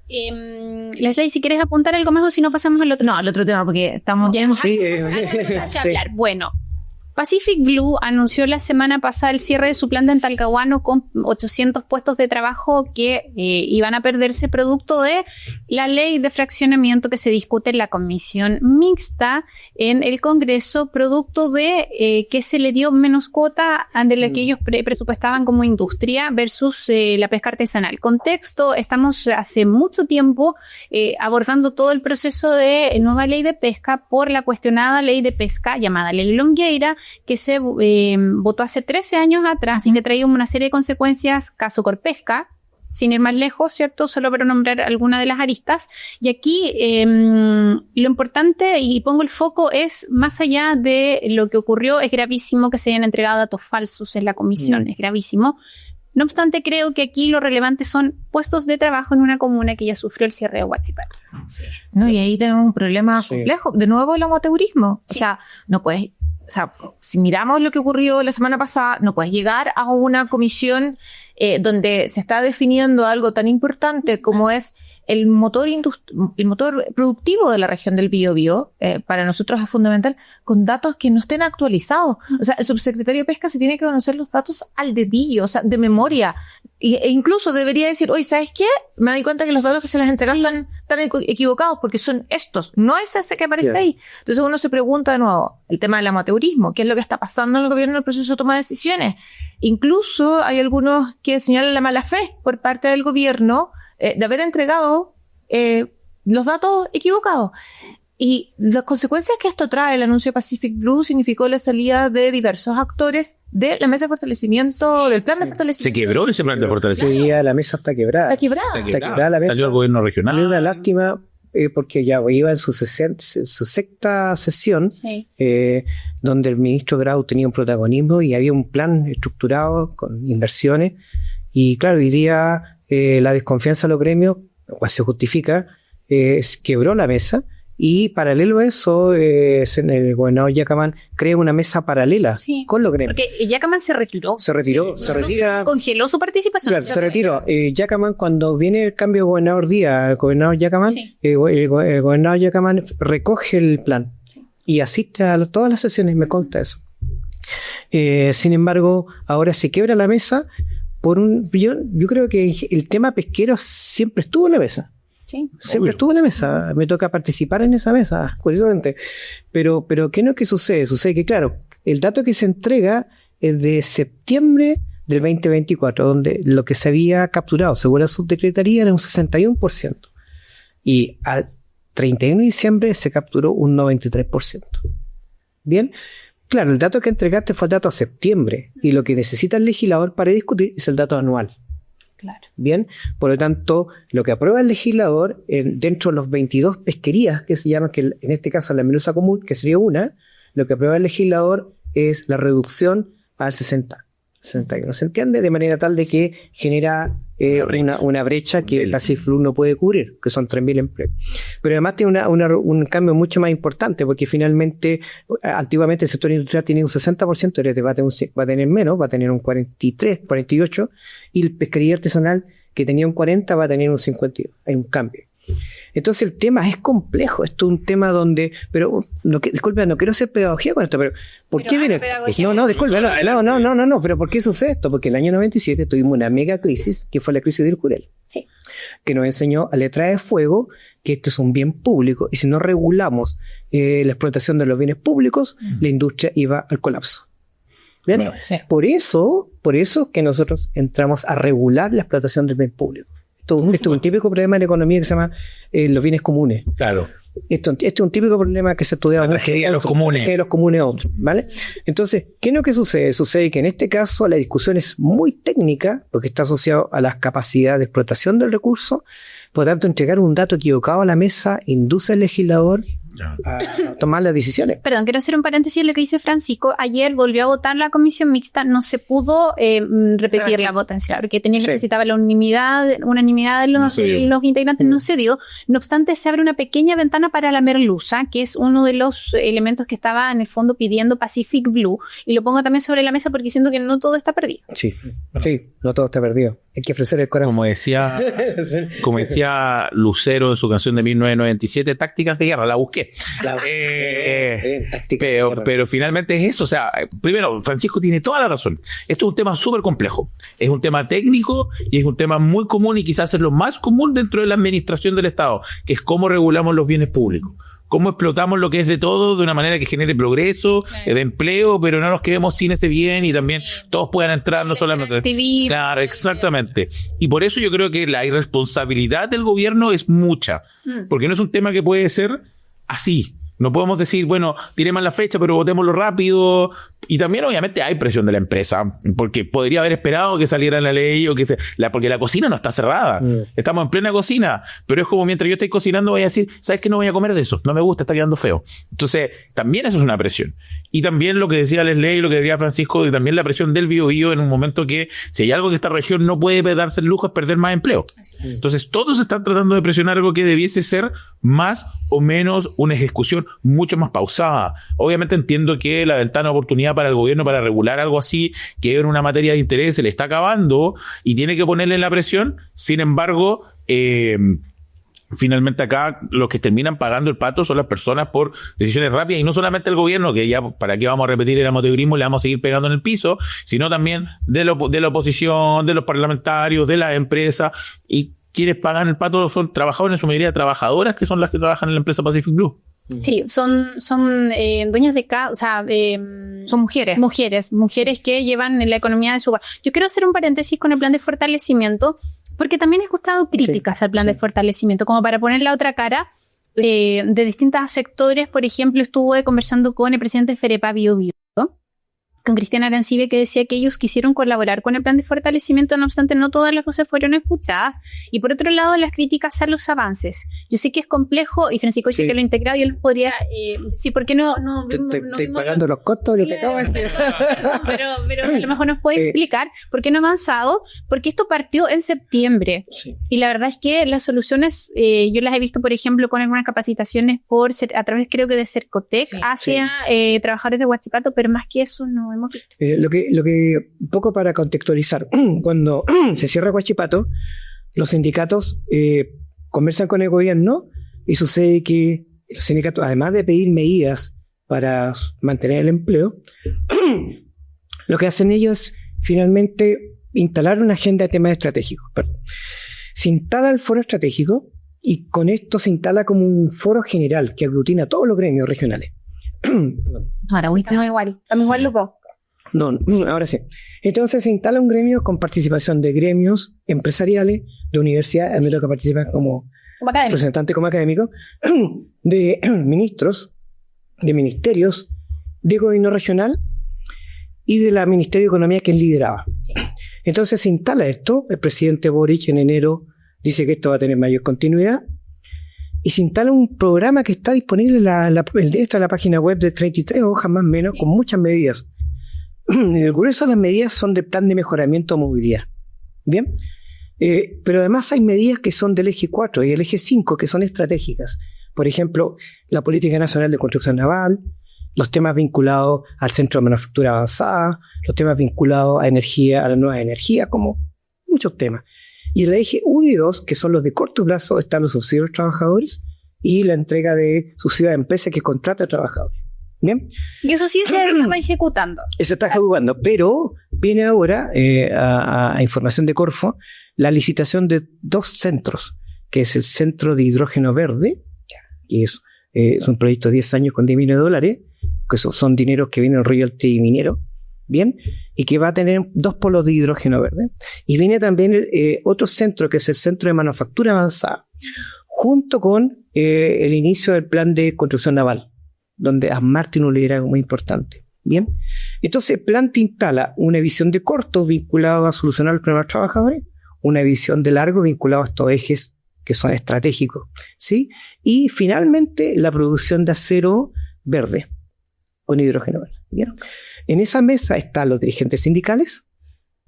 Leslie, si quieres apuntar algo más o si no pasamos al otro. No, al otro tema, porque estamos... hablar. Bueno, Pacific Blue anunció la semana pasada el cierre de su planta en Talcahuano con 800 puestos de trabajo que iban a perderse producto de la ley de fraccionamiento que se discute en la comisión mixta en el Congreso, producto de que se le dio menos cuota de la que ellos presupuestaban como industria versus la pesca artesanal. Contexto, estamos hace mucho tiempo abordando todo el proceso de nueva ley de pesca por la cuestionada ley de pesca llamada Ley Longueira, que se votó hace 13 años atrás y que traía una serie de consecuencias, caso Corpesca, sin ir más lejos, ¿cierto? Solo para nombrar alguna de las aristas. Y aquí lo importante, y pongo el foco, es más allá de lo que ocurrió, es gravísimo que se hayan entregado datos falsos en la comisión, es gravísimo. No obstante, creo que aquí lo relevante son puestos de trabajo en una comuna que ya sufrió el cierre de Huachipato. Sí. No, y ahí tenemos un problema complejo. De nuevo el amoteurismo. Sí. O sea, no puedes... O sea, si miramos lo que ocurrió la semana pasada, no puedes llegar a una comisión donde se está definiendo algo tan importante como es el motor productivo de la región del Biobío. Para nosotros es fundamental, con datos que no estén actualizados. O sea, el subsecretario de Pesca se tiene que conocer los datos al dedillo, o sea, de memoria. E incluso debería decir, oye, ¿sabes qué? Me doy cuenta que los datos que se les entregan están equivocados porque son estos, no es ese que aparece ahí. Entonces uno se pregunta de nuevo, el tema del amateurismo, ¿qué es lo que está pasando en el gobierno en el proceso de toma de decisiones? Incluso hay algunos que señalan la mala fe por parte del gobierno de haber entregado los datos equivocados. Y las consecuencias que esto trae, el anuncio de Pacific Blue, significó la salida de diversos actores de la mesa de fortalecimiento, del plan de Se fortalecimiento. quebró ese plan de fortalecimiento. Hoy día la mesa está quebrada. Está quebrada. Está quebrada la mesa. Salió el gobierno regional. A mí una lástima porque ya iba en su sexta sesión, Sí. donde el ministro Grau tenía un protagonismo y había un plan estructurado con inversiones. Y claro, hoy día la desconfianza de los gremios, lo cual se justifica, quebró la mesa. Y paralelo a eso, el gobernador Yacamán crea una mesa paralela Sí. con los gremios. Porque Yacaman se retiró. Se retiró, se retira. Congeló su participación. Claro, se retiró. Yacamán, cuando viene el cambio de gobernador Díaz, el gobernador Yacamán, Sí. el gobernador Yacamán recoge el plan y asiste a todas las sesiones, me consta eso. Sin embargo, ahora se quiebra la mesa por yo creo que el tema pesquero siempre estuvo en la mesa. Sí. Siempre Obvio. estuvo en la mesa. Me toca participar en esa mesa, curiosamente. Pero ¿qué no es que sucede? Sucede que, claro, el dato que se entrega es de septiembre del 2024, donde lo que se había capturado según la subsecretaría era un 61%. Y al 31 de diciembre se capturó un 93%. Bien, claro, el dato que entregaste fue el dato a septiembre. Y lo que necesita el legislador para discutir es el dato anual. Claro. Bien, por lo tanto, lo que aprueba el legislador dentro de los 22 pesquerías que se llaman, que en este caso la melusa común, que sería una, lo que aprueba el legislador es la reducción al 61. ¿Se entiende? De manera tal de que genera una brecha que el Pacific Blue no puede cubrir, que son 3.000 empleos. Pero además tiene un cambio mucho más importante, porque finalmente, antiguamente el sector industrial tiene un 60%, ahora va a tener menos, va a tener un 43, 48%, y el pesquería artesanal, que tenía un 40%, va a tener un 52%. Hay un cambio. Entonces el tema es complejo, esto es un tema donde, pero disculpe, no quiero hacer pedagogía con esto, pero ¿por Pero qué haga viene? pedagogía. No, disculpe, no, pero ¿por qué sucede esto? Porque el año 97 tuvimos una mega crisis, que fue la crisis del Jurel, Sí. que nos enseñó a letra de fuego que esto es un bien público y si no regulamos la explotación de los bienes públicos, la industria iba al colapso. ¿Bien? Bueno, sí. Por eso que nosotros entramos a regular la explotación del bien público. Esto es un típico problema en la economía que se llama los bienes comunes. Claro. Esto es un típico problema que se estudia. La tragedia de los comunes. La tragedia de los comunes otros, ¿vale? Entonces, ¿qué es lo que sucede? Sucede que en este caso la discusión es muy técnica, porque está asociado a las capacidades de explotación del recurso. Por lo tanto, entregar un dato equivocado a la mesa induce al legislador a tomar las decisiones. Perdón, quiero hacer un paréntesis en lo que dice Francisco. Ayer volvió a votar la comisión mixta, no se pudo repetir la votación, porque necesitaba la unanimidad de los integrantes, no se dio. No obstante, se abre una pequeña ventana para la merluza, que es uno de los elementos que estaba en el fondo pidiendo Pacific Blue, y lo pongo también sobre la mesa porque siento que no todo está perdido. Sí, no todo está perdido. Hay que ofrecer el corazón. Como decía Lucero en su canción de 1997, tácticas de guerra, la busqué. Pero finalmente es eso. O sea, primero, Francisco tiene toda la razón. Esto es un tema súper complejo. Es un tema técnico y es un tema muy común y quizás es lo más común dentro de la administración del Estado, que es cómo regulamos los bienes públicos. Cómo explotamos lo que es de todo de una manera que genere progreso, de empleo, pero no nos quedemos sin ese bien y también todos puedan entrar, no solamente. Claro, exactamente. Y por eso yo creo que la irresponsabilidad del gobierno es mucha, porque no es un tema que puede ser así. No podemos decir, bueno, tiré mal la fecha, pero votémoslo rápido. Y también, obviamente, hay presión de la empresa, porque podría haber esperado que saliera la ley o porque la cocina no está cerrada. Estamos en plena cocina, pero es como mientras yo estoy cocinando, voy a decir, ¿sabes qué? No voy a comer de eso. No me gusta, está quedando feo. Entonces, también eso es una presión. Y también lo que decía Leslie y lo que decía Francisco, y también la presión del Biobío en un momento que, si hay algo que esta región no puede darse el lujo, es perder más empleo. Entonces, todos están tratando de presionar algo que debiese ser más o menos una ejecución mucho más pausada. Obviamente entiendo que la ventana de oportunidad para el gobierno para regular algo así, que era una materia de interés, se le está acabando y tiene que ponerle la presión. Sin embargo, finalmente acá los que terminan pagando el pato son las personas por decisiones rápidas y no solamente el gobierno, que ya para qué vamos a repetir el amateurismo, le vamos a seguir pegando en el piso, sino también de la oposición, de los parlamentarios, de las empresas. Y quienes pagan el pato son trabajadores, en su mayoría trabajadoras, que son las que trabajan en la empresa Pacific Blue. Sí, son dueñas de casa, o sea, son mujeres. Mujeres que llevan la economía de su hogar. Yo quiero hacer un paréntesis con el plan de fortalecimiento, porque también he escuchado críticas al plan de fortalecimiento, como para poner la otra cara. de distintos sectores. Por ejemplo, estuve conversando con el presidente de Ferepa Bio Bio, con Cristian Arancibe, que decía que ellos quisieron colaborar con el plan de fortalecimiento, no obstante no todas las voces fueron escuchadas, y por otro lado las críticas a los avances. Yo sé que es complejo, y Francisco dice que lo integrado, yo les podría decir por qué no estoy pagando los costos, lo que acabo de decir. Pero a lo mejor nos puede explicar por qué no ha avanzado, porque esto partió en septiembre, y la verdad es que las soluciones, yo las he visto, por ejemplo, con algunas capacitaciones a través, creo que de Cercotec, hacia trabajadores de Huachipato, pero más que eso no hemos visto. Lo que poco para contextualizar, cuando se cierra Huachipato, los sindicatos conversan con el gobierno y sucede que los sindicatos, además de pedir medidas para mantener el empleo, lo que hacen ellos es finalmente instalar una agenda de temas estratégicos. Se instala el foro estratégico y con esto se instala como un foro general que aglutina a todos los gremios regionales. Ahora, estamos igual. Estamos igual los dos. No, ahora sí. Entonces se instala un gremio con participación de gremios empresariales, de universidades, en lo que participan como representantes como académicos, de ministros, de ministerios, de gobierno regional y de la Ministerio de Economía, que él lideraba. Sí. Entonces se instala esto, el presidente Boric en enero dice que esto va a tener mayor continuidad, y se instala un programa que está disponible en la página web de 33 hojas más o menos, con muchas medidas. El grueso de las medidas son del plan de mejoramiento de movilidad. Bien, pero además hay medidas que son del eje 4 y el eje 5 que son estratégicas. Por ejemplo, la Política Nacional de Construcción Naval, los temas vinculados al Centro de Manufactura Avanzada, los temas vinculados a energía, a la nueva energía, como muchos temas. Y en el eje 1 y 2, que son los de corto plazo, están los subsidios a los trabajadores y la entrega de subsidios a empresas que contratan a trabajadores. ¿Bien? Y eso sí se está ejecutando. Se está ejecutando, pero viene ahora, a información de Corfo, la licitación de 2 centros, que es el Centro de Hidrógeno Verde, que es un proyecto de 10 años con $10 millones, que son dineros que vienen royalty minero, ¿bien? Y que va a tener 2 polos de hidrógeno verde. Y viene también otro centro, que es el Centro de Manufactura Avanzada, junto con el inicio del plan de construcción naval, donde ASMAR tiene un liderazgo muy importante. Bien, entonces el plan te instala una visión de corto vinculado a solucionar los problemas de los trabajadores, una visión de largo vinculado a estos ejes que son estratégicos, ¿sí? Y finalmente la producción de acero verde con hidrógeno verde. ¿Bien? En esa mesa están los dirigentes sindicales,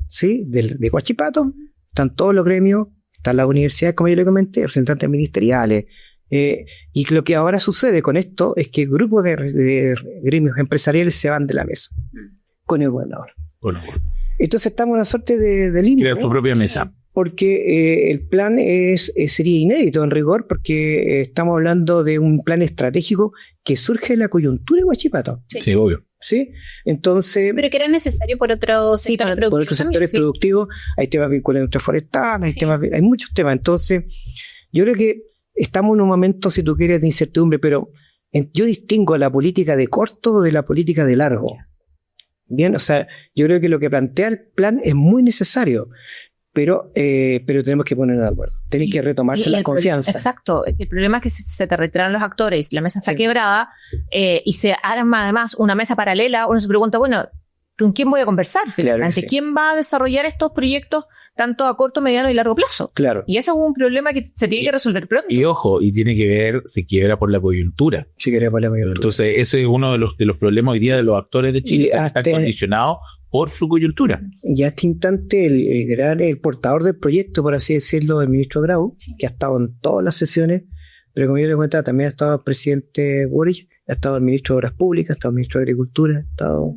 ¿sí? De Huachipato, están todos los gremios, están las universidades, como yo le comenté, representantes ministeriales. Y lo que ahora sucede con esto es que grupos de gremios empresariales se van de la mesa con el gobernador. Bueno. Entonces estamos en una suerte de limbo. Crear su propia mesa. Porque el plan sería inédito en rigor, porque estamos hablando de un plan estratégico que surge de la coyuntura de Huachipato. Sí, obvio. ¿Sí? Entonces, pero que era necesario por otros sectores productivos. Por otros sectores productivos, hay temas vinculados a industria forestal, hay muchos temas. Entonces, yo creo que estamos en un momento, si tú quieres, de incertidumbre, pero yo distingo la política de corto de la política de largo. Bien, o sea, yo creo que lo que plantea el plan es muy necesario, pero tenemos que ponernos de acuerdo. Tiene que retomarse la confianza. Exacto. El problema es que se te retiran los actores, la mesa está quebrada, y se arma además una mesa paralela. Uno se pregunta, bueno, ¿con quién voy a conversar finalmente? Claro, ¿Quién va a desarrollar estos proyectos tanto a corto, mediano y largo plazo? Claro. Y ese es un problema que se tiene que resolver pronto. Y ojo, y tiene que ver, se quiebra por la coyuntura. Se quiebra por la coyuntura. Entonces, ese es uno de los problemas hoy día de los actores de Chile, que están condicionados por su coyuntura. Y a este instante, el portador del proyecto, por así decirlo, el ministro Grau, que ha estado en todas las sesiones, pero como yo le comentaba, también ha estado el presidente Boric, ha estado el ministro de Obras Públicas, ha estado el ministro de Agricultura, ha estado...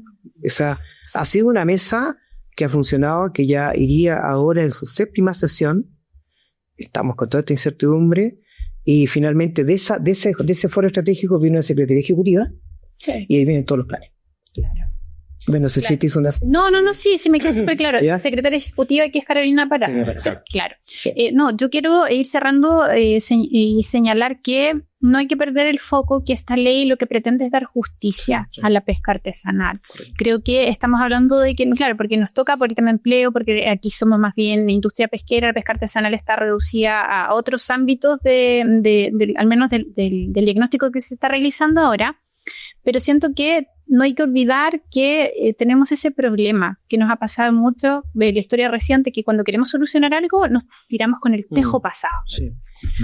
ha sido una mesa que ha funcionado, que ya iría ahora en su 7ª sesión. Estamos con toda esta incertidumbre y finalmente de ese foro estratégico viene una Secretaría Ejecutiva y ahí vienen todos los planes. Claro. Bueno, se Claro. te hizo una... No, sí, me queda súper claro. ¿Ya? La secretaria ejecutiva que es Carolina Pará. Carolina Pará. Claro. No, yo quiero ir cerrando y señalar que no hay que perder el foco, que esta ley lo que pretende es dar justicia a la pesca artesanal. Creo que estamos hablando de que, claro, porque nos toca por el tema de empleo, porque aquí somos más bien industria pesquera, la pesca artesanal está reducida a otros ámbitos al menos del diagnóstico que se está realizando ahora, pero siento que no hay que olvidar que tenemos ese problema que nos ha pasado mucho de la historia reciente, que cuando queremos solucionar algo nos tiramos con el tejo pasado. Sí.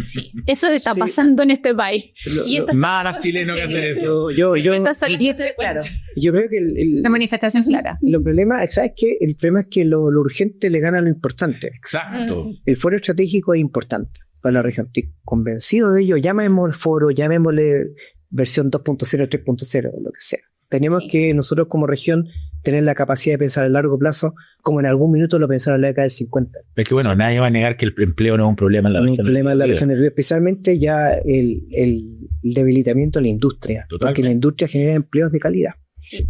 Sí, eso está Sí. pasando en este país. Y esta Nada chileno que hacer eso. Yo Claro. creo que La manifestación clara. los problemas, ¿sabes qué? El problema es que lo urgente le gana a lo importante. Exacto. El foro estratégico es importante para la región. Estoy convencido de ello. Llamémosle foro, llamémosle versión 2.0, 3.0, lo que sea. Tenemos que nosotros como región tener la capacidad de pensar a largo plazo, como en algún minuto lo pensaron en la década del 50. Es que bueno, nadie va a negar que el empleo no es un problema en la Un región. problema en la región del Río, especialmente ya el debilitamiento de la industria, Totalmente. porque la industria genera empleos de calidad. Sí.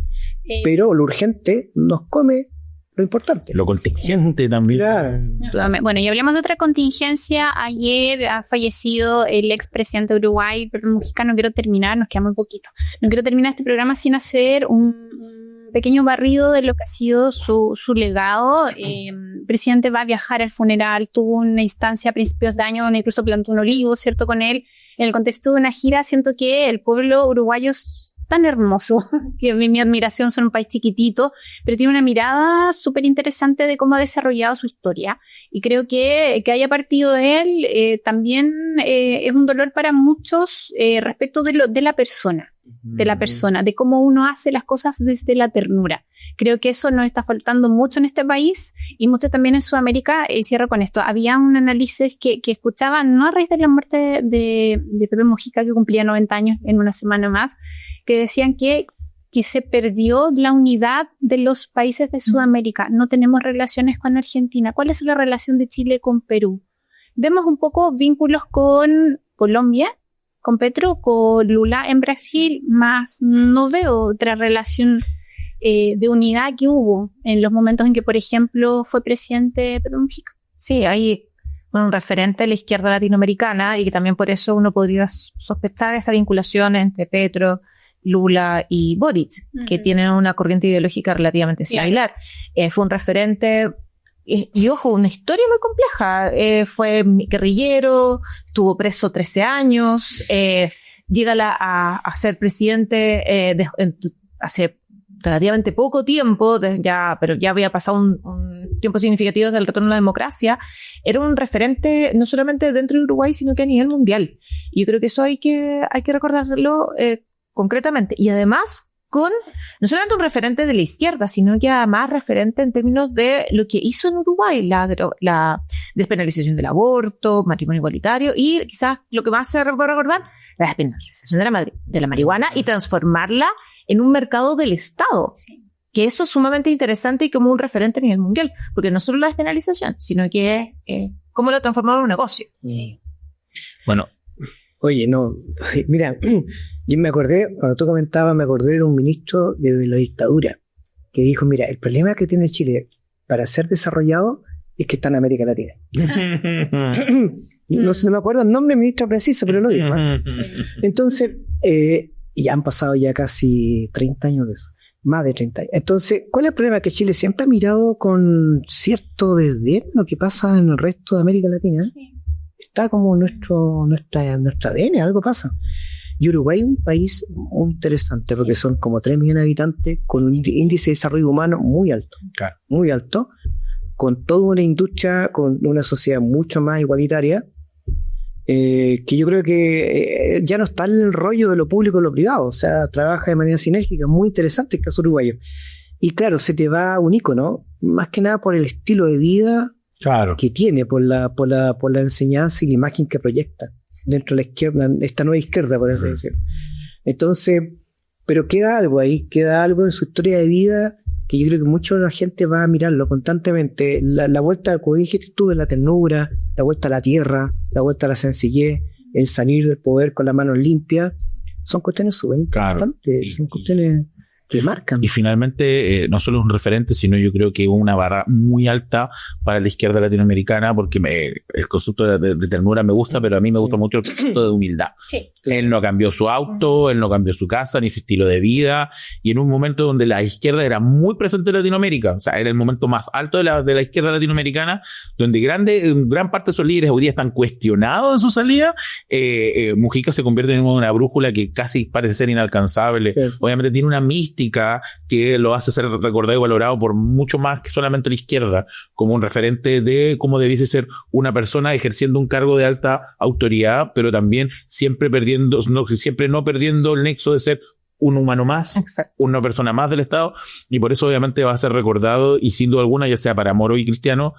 Pero lo urgente nos come lo importante. Lo contingente también. Claro. Bueno, y hablamos de otra contingencia. Ayer ha fallecido el expresidente de Uruguay, Pedro Mujica. No quiero terminar, nos queda muy poquito. No quiero terminar este programa sin hacer un pequeño barrido de lo que ha sido su legado. El presidente va a viajar al funeral, tuvo una instancia a principios de año donde incluso plantó un olivo, ¿cierto? Con él. En el contexto de una gira, siento que el pueblo uruguayo es tan hermoso, que mi admiración, son un país chiquitito, pero tiene una mirada súper interesante de cómo ha desarrollado su historia, y creo que haya partido de él también es un dolor para muchos respecto de la persona, de cómo uno hace las cosas desde la ternura. Creo que eso nos está faltando mucho en este país y mucho también en Sudamérica. Y cierro con esto. Había un análisis que escuchaba, no a raíz de la muerte de Pepe Mujica, que cumplía 90 años en una semana más, que decían que se perdió la unidad de los países de Sudamérica. No tenemos relaciones con Argentina. ¿Cuál es la relación de Chile con Perú? Vemos un poco vínculos con Colombia, con Petro, con Lula en Brasil, más no veo otra relación de unidad que hubo en los momentos en que, por ejemplo, fue presidente Pedro Mujica. Sí, hay un referente de la izquierda latinoamericana y que también por eso uno podría sospechar esta vinculación entre Petro, Lula y Boric, que tienen una corriente ideológica relativamente similar. Fue un referente, y ojo, una historia muy compleja. Fue guerrillero, estuvo preso 13 años, llega a ser presidente hace relativamente poco tiempo, pero ya había pasado un tiempo significativo desde el retorno a la democracia. Era un referente no solamente dentro de Uruguay, sino que a nivel mundial. Y yo creo que eso hay que recordarlo concretamente. Y además, no solamente un referente de la izquierda, sino que además referente en términos de lo que hizo en Uruguay, la despenalización del aborto, matrimonio igualitario, y quizás lo que más se puede recordar, la despenalización de la marihuana y transformarla en un mercado del Estado. Sí. Que eso es sumamente interesante y como un referente a nivel mundial, porque no solo la despenalización, sino que cómo lo transformaron en un negocio. Sí. Bueno, Oye, no, mira, yo me acordé, cuando tú comentabas, me acordé de un ministro de la dictadura que dijo, mira, el problema que tiene Chile para ser desarrollado es que está en América Latina. No me acuerdo el nombre del ministro preciso, pero lo dijo. Entonces, y ya han pasado ya casi 30 años de eso, más de 30 años. Entonces, ¿cuál es el problema? Que Chile siempre ha mirado con cierto desdén lo que pasa en el resto de América Latina. Sí. Está como nuestra ADN, algo pasa. Y Uruguay es un país muy interesante porque son como 3 millones de habitantes con un índice de desarrollo humano muy alto. Claro. Muy alto, con toda una industria, con una sociedad mucho más igualitaria, que yo creo que ya no está en el rollo de lo público y lo privado, o sea, trabaja de manera sinérgica, muy interesante el caso uruguayo. Y claro, se te va un ícono, más que nada por el estilo de vida claro. que tiene, por la enseñanza y la imagen que proyecta dentro de la izquierda, esta nueva izquierda, por así decirlo. Entonces, pero queda algo ahí, queda algo en su historia de vida que yo creo que mucha de la gente va a mirarlo constantemente. La vuelta, como dijiste tú, de la ternura, la vuelta a la tierra, la vuelta a la sencillez, el salir del poder con las manos limpias, son cuestiones súper importantes, Sí. son cuestiones Que marcan. Y finalmente, no solo es un referente, sino yo creo que una barra muy alta para la izquierda latinoamericana, porque el concepto de ternura me gusta, pero a mí me gusta mucho el concepto de humildad. Sí. Él no cambió su auto, él no cambió su casa, ni su estilo de vida, y en un momento donde la izquierda era muy presente en Latinoamérica, o sea, era el momento más alto de la izquierda latinoamericana, donde gran parte de esos líderes hoy día están cuestionados en su salida. Mujica se convierte en una brújula que casi parece ser inalcanzable. Sí. Obviamente tiene una mística que lo hace ser recordado y valorado por mucho más que solamente la izquierda, como un referente de cómo debiese ser una persona ejerciendo un cargo de alta autoridad, pero también siempre no perdiendo el nexo de ser un humano más, Exacto. una persona más del Estado, y por eso obviamente va a ser recordado, y sin duda alguna, ya sea para Moro y Cristiano,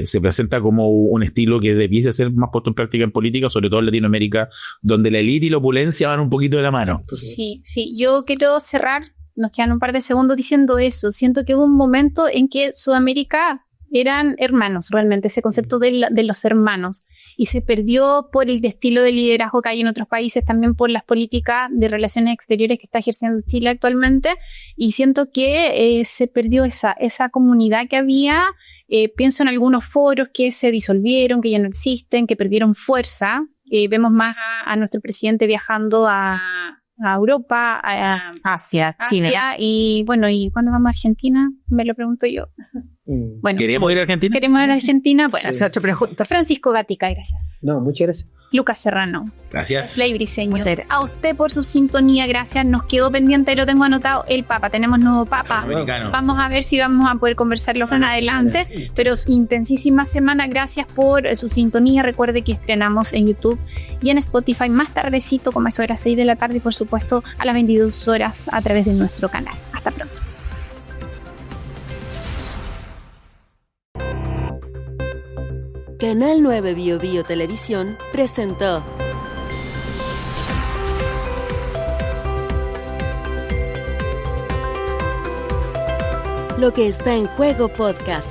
se presenta como un estilo que debiese ser más puesto en práctica en política, sobre todo en Latinoamérica, donde la élite y la opulencia van un poquito de la mano. Sí, yo quiero cerrar, nos quedan un par de segundos diciendo eso. Siento que hubo un momento en que Sudamérica eran hermanos, realmente, ese concepto de los hermanos, y se perdió por el estilo de liderazgo que hay en otros países, también por las políticas de relaciones exteriores que está ejerciendo Chile actualmente, y siento que se perdió esa comunidad que había. Pienso en algunos foros que se disolvieron, que ya no existen, que perdieron fuerza. Vemos más a nuestro presidente viajando a Europa, a Asia, China. y bueno, ¿y cuándo vamos a Argentina? Me lo pregunto yo. Bueno, ¿Queríamos ir a Argentina? queremos ir a Argentina. Bueno, Esa es otra pregunta. Francisco Gatica, gracias. No, muchas gracias. Lucas Serrano, Gracias. Ley Briseño, Muchas gracias. a usted por su sintonía, gracias. Nos quedó pendiente, lo tengo anotado, el Papa. Tenemos nuevo Papa. Americano. Vamos a ver si vamos a poder conversarlo más adelante. Pero intensísima semana, gracias por su sintonía. Recuerde que estrenamos en YouTube y en Spotify más tardecito, como eso era 6 de la tarde, y por supuesto a las 22 horas a través de nuestro canal. Hasta pronto. Canal 9 Bio Bio Televisión presentó Lo que está en juego podcast.